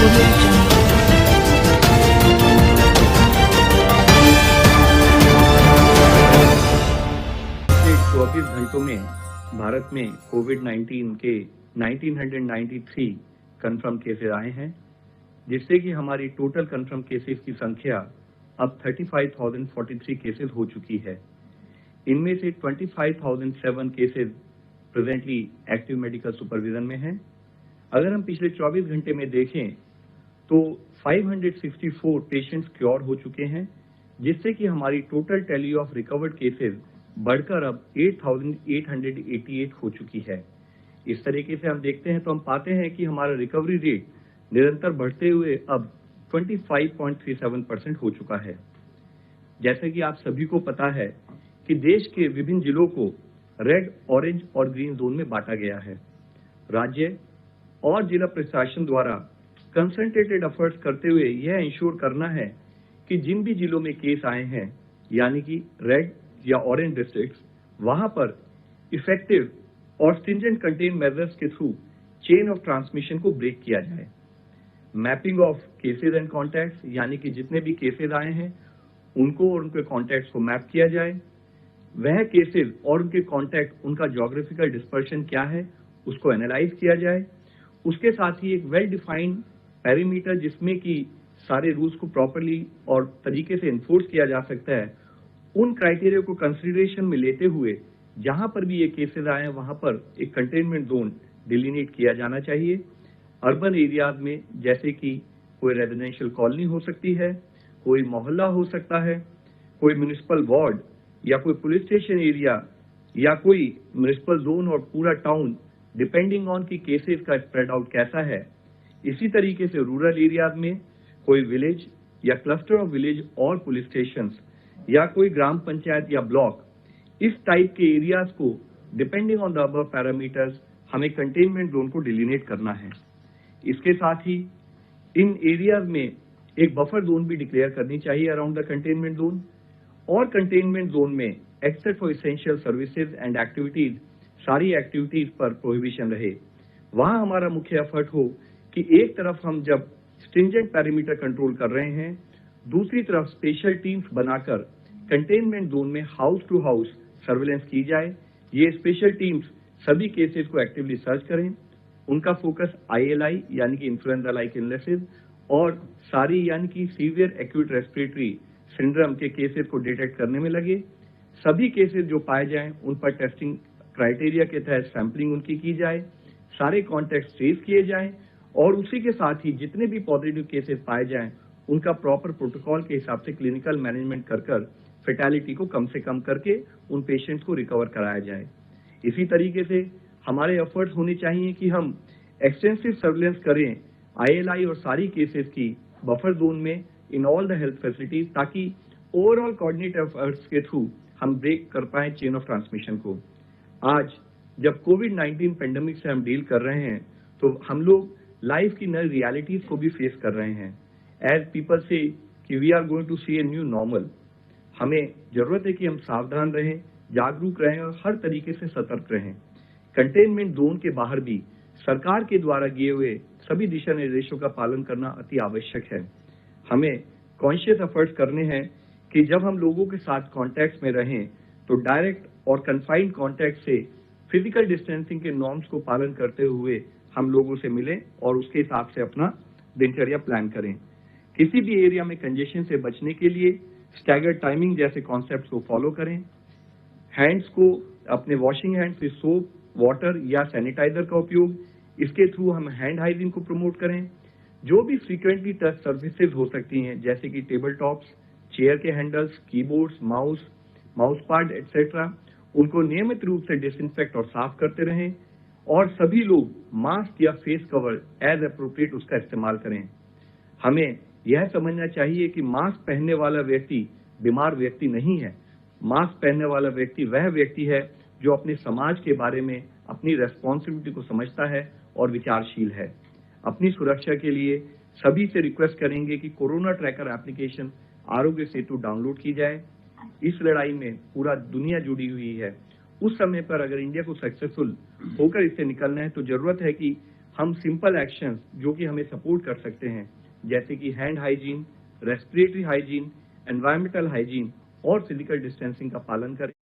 पिछले 24 घंटों में भारत में कोविड-19 के 1993 कंफर्म केसेस आए हैं, जिससे कि हमारी टोटल कंफर्म केसेस की संख्या अब 35,043 केसेस हो चुकी है। इनमें से 25,007 cases presently active medical supervision में हैं। अगर हम पिछले 24 घंटे में देखें तो 564 पेशेंट्स क्योर हो चुके हैं, जिससे कि हमारी total tally of recovered cases बढ़कर अब 8,888 हो चुकी है। इस तरीके से हम देखते हैं तो हम पाते हैं कि हमारा रिकवरी रेट निरंतर बढ़ते हुए अब 25.37% हो चुका है। जैसे कि आप सभी को पता है कि देश के विभिन्न जिलों को रेड, ऑरेंज और ग्रीन जोन में बांटा गया है। राज्य और जिला प्रशासन द्वारा कंसंट्रेटेड एफर्ट्स करते हुए यह इंश्योर करना है कि जिन भी जिलों में केस आए हैं, यानी कि रेड या ऑरेंज डिस्ट्रिक्ट्स, वहां पर इफेक्टिव और स्ट्रिंजेंट कंटेन मेजर्स के थ्रू चेन ऑफ ट्रांसमिशन को ब्रेक किया जाए। Mapping of cases and contacts, यानी कि जितने भी केसेस आए हैं उनको और उनके कॉन्टैक्ट्स को मैप किया जाए। वह केसेस और उनके कॉन्टैक्ट, उनका ज्योग्राफिकल डिस्पर्शन क्या है, उसको एनालाइज किया जाए। उसके साथ ही एक वेल डिफाइंड पैरामीटर जिसमें कि सारे रूल्स को प्रॉपर्ली और तरीके से इन्फोर्स किया जा सकता है, उन क्राइटेरिया को कंसिडरेशन में लेते हुए जहां पर भी ये केसेस आए हैं वहां पर एक कंटेनमेंट जोन डिलिनेट किया जाना चाहिए। अर्बन एरियाज में जैसे कि कोई रेजिडेंशियल कॉलोनी हो सकती है, कोई मोहल्ला हो सकता है, कोई म्युनिसिपल वार्ड या कोई पुलिस स्टेशन एरिया या कोई म्युनिसिपल जोन और पूरा टाउन, डिपेंडिंग ऑन की केसेस का स्प्रेड आउट कैसा है। इसी तरीके से रूरल एरियाज में कोई विलेज या क्लस्टर ऑफ विलेज और पुलिस स्टेशंस या कोई ग्राम पंचायत या ब्लॉक, इस टाइप के एरियाज को depending on the above parameters हमें कंटेनमेंट जोन को डिलिनेट करना है। इसके साथ ही इन एरियाज में एक बफर जोन भी डिक्लेयर करनी चाहिए अराउंड द कंटेनमेंट जोन, और कंटेनमेंट जोन में except for essential services and activities, सारी एक्टिविटीज पर प्रोहिबिशन रहे। वहां हमारा मुख्य एफर्ट हो कि एक तरफ हम जब स्ट्रिंजेंट पैरामीटर कंट्रोल कर रहे हैं, दूसरी तरफ स्पेशल टीम्स बनाकर कंटेनमेंट जोन में हाउस टू हाउस सर्वेलेंस की जाए। ये स्पेशल टीम्स सभी केसेस को एक्टिवली सर्च करें। उनका फोकस ILI यानी कि इन्फ्लुएंजा लाइक इलनेसेस और सारी यानी कि सीवियर एक्यूट रेस्पिरेटरी सिंड्रोम के केसेस को डिटेक्ट करने में लगे। सभी केसेस जो पाए जाएं उन पर टेस्टिंग क्राइटेरिया के तहत सैंपलिंग उनकी की जाए, सारे कॉन्टैक्ट ट्रेस किए जाएं और उसी के साथ ही जितने भी पॉजिटिव केसेस पाए जाएं उनका प्रॉपर प्रोटोकॉल के हिसाब से क्लिनिकल मैनेजमेंट कर फेटालिटी को कम से कम करके उन पेशेंट्स को रिकवर कराया जाए। इसी तरीके से हमारे एफर्ट्स होने चाहिए कि हम एक्सटेंसिव सर्वेलेंस करें ILI और सारी केसेस की बफर जोन में in all the health facilities, ताकि ओवरऑल कोऑर्डिनेट एफर्ट्स के थ्रू हम ब्रेक कर पाए चेन ऑफ ट्रांसमिशन को। आज जब कोविड-19 पेंडेमिक से हम डील कर रहे हैं तो हम लोग लाइफ की नई रियलिटीज को भी फेस कर रहे हैं। एज पीपल से कि we are going to see a new normal, हमें जरूरत है कि हम सावधान रहें, जागरूक रहें और हर तरीके से सतर्क रहें। कंटेनमेंट जोन के बाहर भी सरकार के द्वारा दिए हुए सभी दिशा निर्देशों का पालन करना अति आवश्यक है। हमें कॉन्शियस एफर्ट्स करने हैं कि जब हम लोगों के साथ कॉन्टैक्ट में रहें तो डायरेक्ट और कन्फाइंड कॉन्टैक्ट से फिजिकल डिस्टेंसिंग के नॉर्म्स को पालन करते हुए हम लोगों से मिलें और उसके हिसाब से अपना दिनचर्या प्लान करें। किसी भी एरिया में कंजेशन से बचने के लिए स्टैगर्ड टाइमिंग जैसे कॉन्सेप्ट्स को फॉलो करें। हैंड्स को अपने washing hands with soap, water या सैनिटाइजर का उपयोग, इसके थ्रू हम हैंड हाइजीन को प्रमोट करें। जो भी फ्रीक्वेंटली टच सर्विसेज हो सकती हैं जैसे कि टेबल टॉप्स, चेयर के हैंडल्स, कीबोर्ड्स, माउस पाड एक्सेट्रा, उनको नियमित रूप से डिसइंफेक्ट और साफ करते रहें और सभी लोग मास्क या फेस कवर एज अप्रोप्रिएट उसका इस्तेमाल करें। हमें यह समझना चाहिए कि मास्क पहनने वाला व्यक्ति बीमार व्यक्ति नहीं है। मास्क पहनने वाला व्यक्ति वह व्यक्ति है जो अपने समाज के बारे में अपनी रेस्पॉन्सिबिलिटी को समझता है और विचारशील है। अपनी सुरक्षा के लिए सभी से रिक्वेस्ट करेंगे कि corona tracker application Aarogya Setu download की जाए। इस लड़ाई में पूरा दुनिया जुड़ी हुई है। उस समय पर अगर इंडिया को सक्सेसफुल होकर इससे निकलना है तो जरूरत है कि हम सिंपल एक्शंस जो कि हमें सपोर्ट कर सकते हैं, जैसे कि hand hygiene, respiratory hygiene, environmental hygiene और फिजिकल डिस्टेंसिंग का पालन करें।